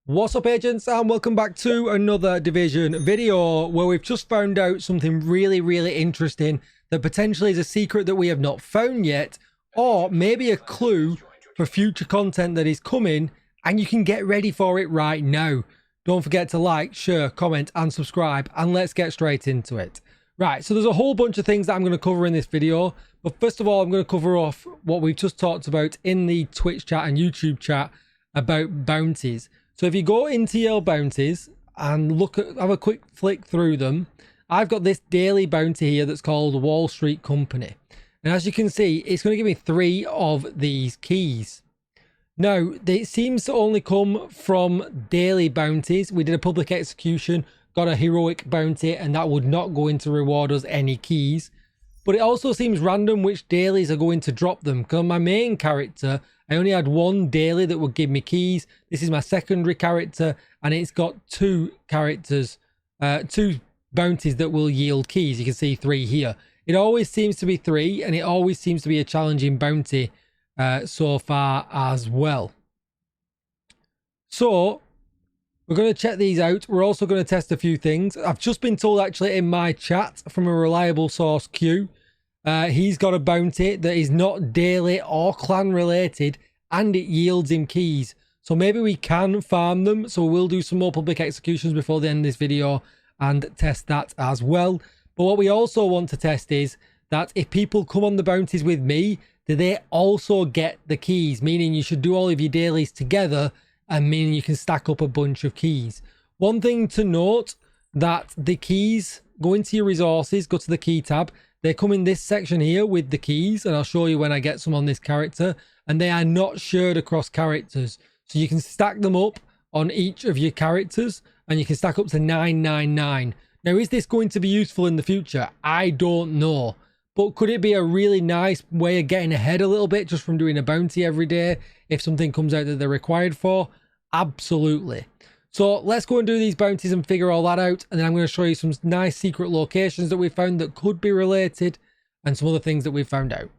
What's up, agents, and welcome back to another Division video where we've just found out something really interesting that potentially is a secret that we have not found yet, or maybe a clue for future content that is coming, and you can get ready for it right now. Don't forget to like, share, comment and subscribe, and let's get straight into it. Right, so there's a whole bunch of things that I'm going to cover in this video, but first of all I'm going to cover off what we've just talked about in the Twitch chat and YouTube chat about bounties. So if you go into your bounties and have a quick flick through them, I've got this daily bounty here that's called Wall Street Company. And as you can see, it's going to give me 3 of these keys. Now, it seems to only come from daily bounties. We did a public execution, got a heroic bounty, and that would not go in to reward us any keys. But it also seems random which dailies are going to drop them. Because on my main character, I only had 1 daily that would give me keys. This is my secondary character, and it's got 2 characters, 2 bounties that will yield keys. You can see 3 here. It always seems to be 3, and it always seems to be a challenging bounty so far as well. So we're going to check these out. We're also going to test a few things. I've just been told actually in my chat from a reliable source, Q, he's got a bounty that is not daily or clan related, and it yields him keys. So maybe we can farm them. So we'll do some more public executions before the end of this video and test that as well. But what we also want to test is that if people come on the bounties with me, do they also get the keys? Meaning you should do all of your dailies together, and meaning you can stack up a bunch of keys. One thing to note, that the keys, go into your resources, go to the key tab. They come in this section here with the keys, and I'll show you when I get some on this character, and they are not shared across characters. So you can stack them up on each of your characters, and you can stack up to 999. Now, is this going to be useful in the future? I don't know. But could it be a really nice way of getting ahead a little bit just from doing a bounty every day if something comes out that they're required for? Absolutely. So let's go and do these bounties and figure all that out. And then I'm going to show you some nice secret locations that we found that could be related and some other things that we've found out.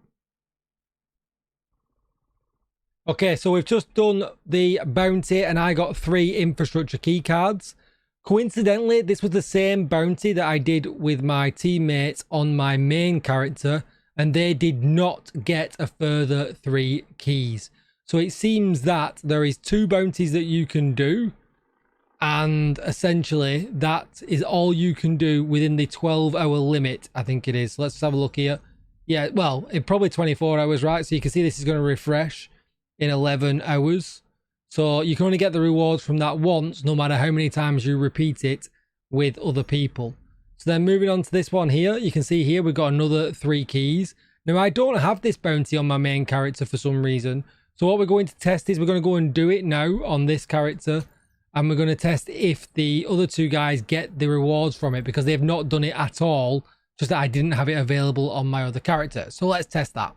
Okay, so we've just done the bounty and I got 3 infrastructure key cards. Coincidentally, this was the same bounty that I did with my teammates on my main character, and they did not get a further 3 keys. So it seems that there is 2 bounties that you can do, and essentially that is all you can do within the 12-hour limit, I think it is. Let's have a look here. Yeah, well, in probably 24 hours, right? So you can see this is going to refresh in 11 hours. So you can only get the rewards from that once, no matter how many times you repeat it with other people. So then moving on to this one here, you can see here we've got another 3 keys. Now I don't have this bounty on my main character for some reason. So what we're going to test is we're going to go and do it now on this character. And we're going to test if the other 2 guys get the rewards from it, because they've not done it at all. Just that I didn't have it available on my other character. So let's test that.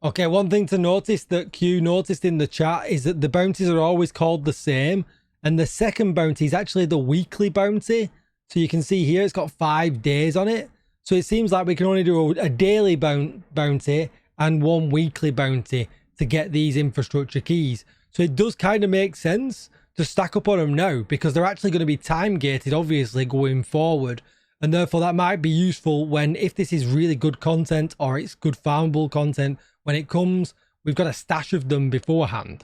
Okay, one thing to notice that Q noticed in the chat is that the bounties are always called the same. And the second bounty is actually the weekly bounty. So you can see here it's got 5 days on it. So it seems like we can only do a daily bounty and 1 weekly bounty to get these infrastructure keys. So it does kind of make sense to stack up on them now, because they're actually going to be time gated, obviously, going forward. And therefore that might be useful when, if this is really good content or it's good farmable content, when it comes, we've got a stash of them beforehand.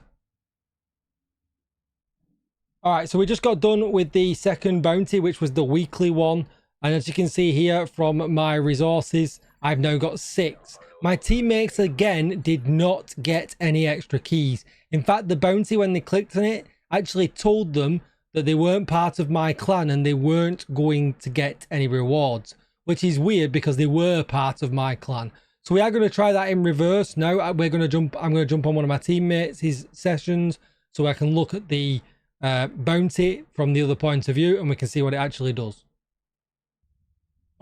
All right, so we just got done with the second bounty, which was the weekly one. And as you can see here from my resources, I've now got 6. My teammates, again, did not get any extra keys. In fact, the bounty, when they clicked on it, actually told them that they weren't part of my clan and they weren't going to get any rewards, which is weird because they were part of my clan. So we are going to try that in reverse now. I'm going to jump on one of my teammates, his sessions, so I can look at the bounty from the other point of view and we can see what it actually does.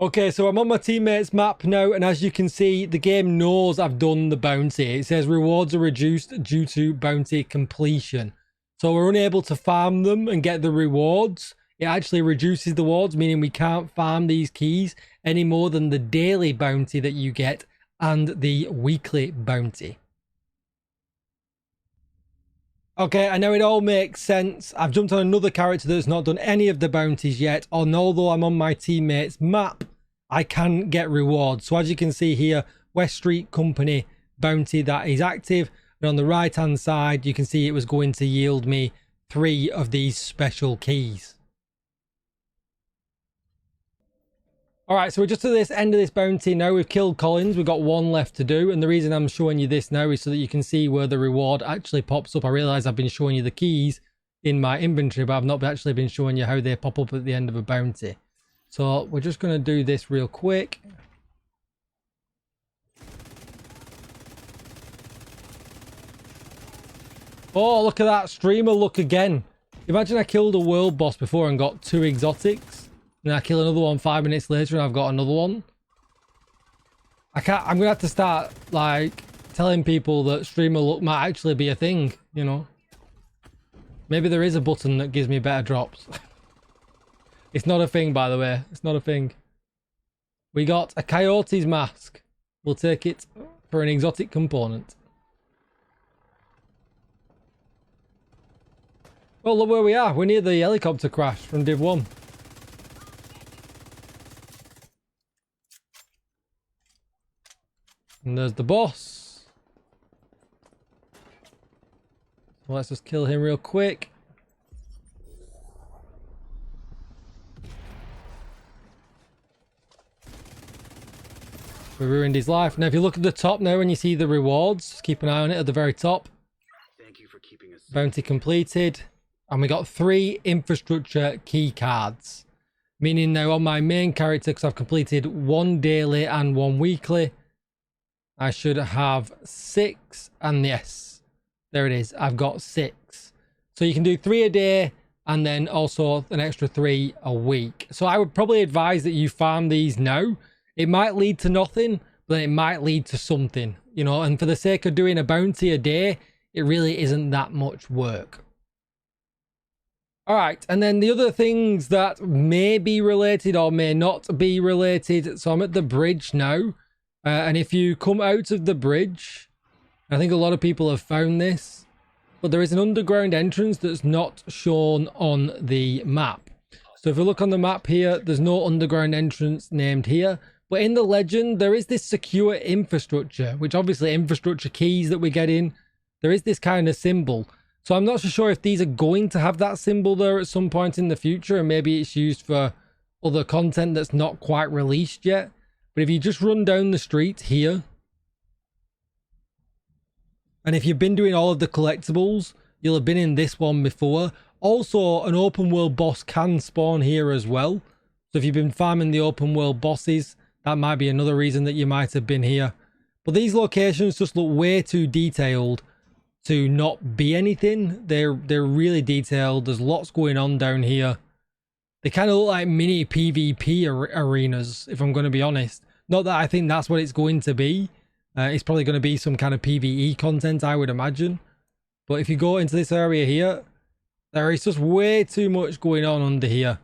Okay, so I'm on my teammate's map now, and as you can see, the game knows I've done the bounty. It says rewards are reduced due to bounty completion. So we're unable to farm them and get the rewards. It actually reduces the rewards, meaning we can't farm these keys any more than the daily bounty that you get and the weekly bounty. Okay, I know it all makes sense. I've jumped on another character that's not done any of the bounties yet. And although I'm on my teammate's map, I can get rewards. So as you can see here, West Street Company bounty that is active. And on the right hand side, you can see it was going to yield me 3 of these special keys. All right, so we're just to this end of this bounty now. We've killed Collins. We've got 1 left to do. And the reason I'm showing you this now is so that you can see where the reward actually pops up. I realize I've been showing you the keys in my inventory, but I've not actually been showing you how they pop up at the end of a bounty. So we're just going to do this real quick. Oh, look at that streamer look again. Imagine I killed a world boss before and got 2 exotics. And I kill another one 5 minutes later and I've got another one. I'm going to have to start, like, telling people that streamer look might actually be a thing, you know. Maybe there is a button that gives me better drops. It's not a thing, by the way. It's not a thing. We got a coyote's mask. We'll take it for an exotic component. Well, look where we are. We're near the helicopter crash from Div 1. And there's the boss. So let's just kill him real quick. We ruined his life. Now if you look at the top now and you see the rewards, just keep an eye on it at the very top. Thank you for keeping us safe. Bounty completed. And we got 3 infrastructure key cards. Meaning now on my main character, because I've completed 1 daily and 1 weekly, I should have 6, and yes, there it is. I've got 6. So you can do 3 a day and then also an extra 3 a week. So I would probably advise that you farm these now. It might lead to nothing, but then it might lead to something, you know, and for the sake of doing a bounty a day, it really isn't that much work. All right, and then the other things that may be related or may not be related. So I'm at the bridge now. And if you come out of the bridge, I think a lot of people have found this, but there is an underground entrance that's not shown on the map. So if you look on the map here, there's no underground entrance named here, but in the legend, there is this secure infrastructure, which obviously infrastructure keys that we get in, there is this kind of symbol. So I'm not so sure if these are going to have that symbol there at some point in the future, and maybe it's used for other content that's not quite released yet. But if you just run down the street here, and if you've been doing all of the collectibles, you'll have been in this one before. Also, an open world boss can spawn here as well. So if you've been farming the open world bosses, that might be another reason that you might have been here. But these locations just look way too detailed to not be anything. They're really detailed. There's lots going on down here. They kind of look like mini PvP arenas, if I'm going to be honest. Not that I think that's what it's going to be. It's probably going to be some kind of PvE content, I would imagine. But if you go into this area here, there is just way too much going on under here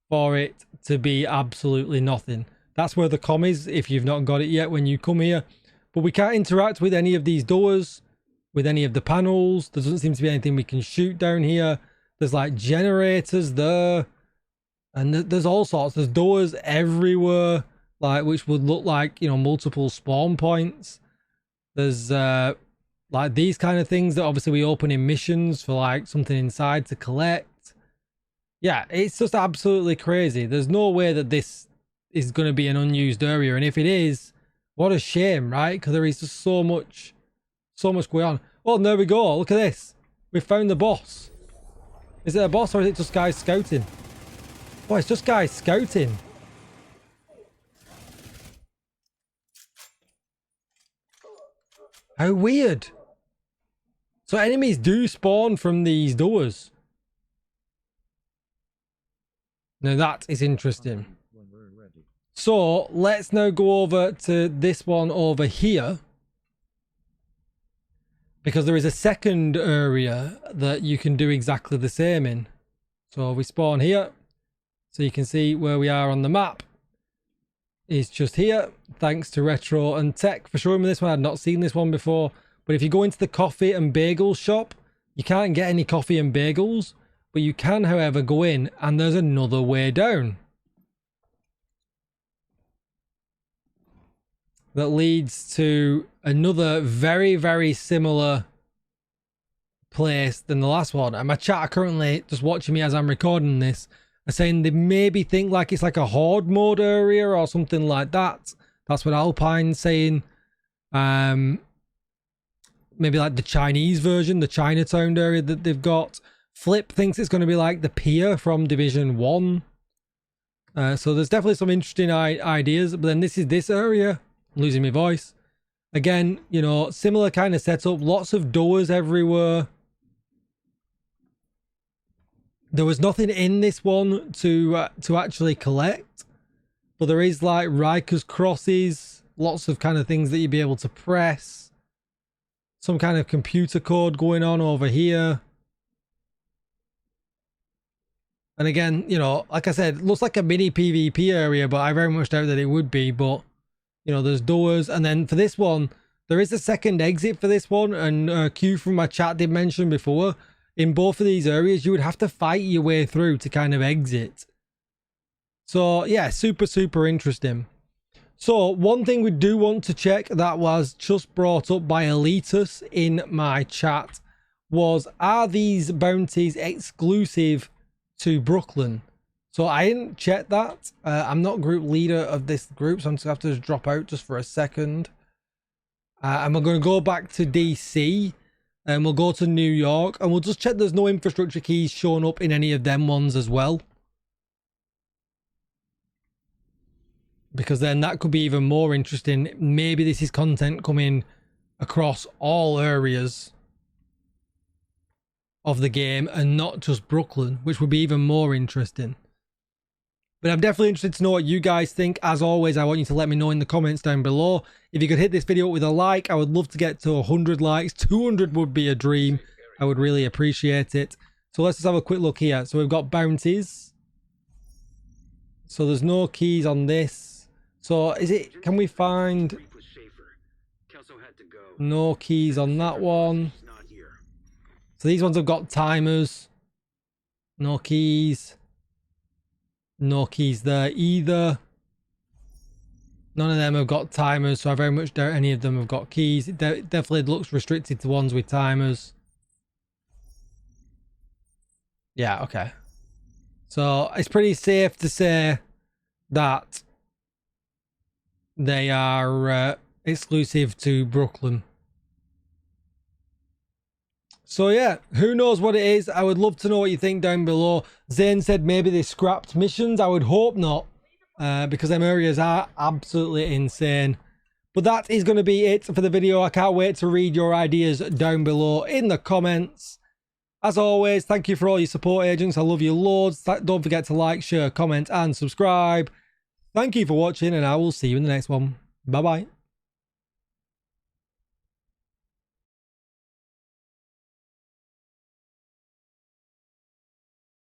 for it to be absolutely nothing. That's where the comm is, if you've not got it yet when you come here. But we can't interact with any of these doors, with any of the panels. There doesn't seem to be anything we can shoot down here. There's like generators there. And there's all sorts. There's doors everywhere, like, which would look like, you know, multiple spawn points. There's like these kind of things that obviously we open in missions for like something inside to collect. Yeah, it's just absolutely crazy. There's no way that this is going to be an unused area, and if it is, what a shame, right? Because there is just so much going on. Oh, and there we go. Look at this. We found the boss. Is it a boss or is it just guys scouting? Oh, it's just guys scouting. How weird. So enemies do spawn from these doors. Now that is interesting. So let's now go over to this one over here, because there is a second area that you can do exactly the same in. So we spawn here, so you can see where we are on the map. It's just here. Thanks to Retro and Tech for showing me this one. I had not seen this one before. But if you go into the coffee and bagel shop, You can't get any coffee and bagels, but you can, however, go in and there's another way down that leads to another very, very similar place than the last one. And my chat are currently just watching me as I'm recording this are saying they maybe think like it's like a horde mode area or something like that. That's what Alpine's saying. Maybe like the Chinese version, the Chinatown area that they've got. Flip thinks it's going to be like the pier from Division 1. So there's definitely some interesting ideas. But then this is this area. I'm losing my voice. Again, you know, similar kind of setup. Lots of doors everywhere. There was nothing in this one to actually collect. But there is like Riker's crosses. Lots of kind of things that you'd be able to press. Some kind of computer code going on over here. And again, you know, like I said, looks like a mini PvP area, but I very much doubt that it would be. But, you know, there's doors. And then for this one, there is a second exit for this one. And Q from my chat did mention before, in both of these areas, you would have to fight your way through to kind of exit. So, yeah, super, super interesting. So, one thing we do want to check that was just brought up by Elitus in my chat was, are these bounties exclusive to Brooklyn? So, I didn't check that. I'm not group leader of this group, so I'm just going to have to just drop out just for a second. And we're going to go back to DC, and we'll go to New York, and we'll just check there's no infrastructure keys showing up in any of them ones as well. Because then that could be even more interesting. Maybe this is content coming across all areas of the game and not just Brooklyn, which would be even more interesting. But I'm definitely interested to know what you guys think. As always, I want you to let me know in the comments down below. If you could hit this video with a like, I would love to get to 100 likes. 200 would be a dream. I would really appreciate it. So let's just have a quick look here. So we've got bounties. So there's no keys on this. So is it, can we find no keys on that one? So these ones have got timers. No keys. No keys there either. None of them have got timers, so I very much doubt any of them have got keys. It definitely looks restricted to ones with timers. Yeah, okay. So it's pretty safe to say that they are exclusive to Brooklyn. So yeah, who knows what it is? I would love to know what you think down below. Zane said maybe they scrapped missions. I would hope not, because them areas are absolutely insane. But that is going to be it for the video. I can't wait to read your ideas down below in the comments. As always, thank you for all your support, agents. I love you loads. Don't forget to like, share, comment, and subscribe. Thank you for watching, and I will see you in the next one. Bye-bye.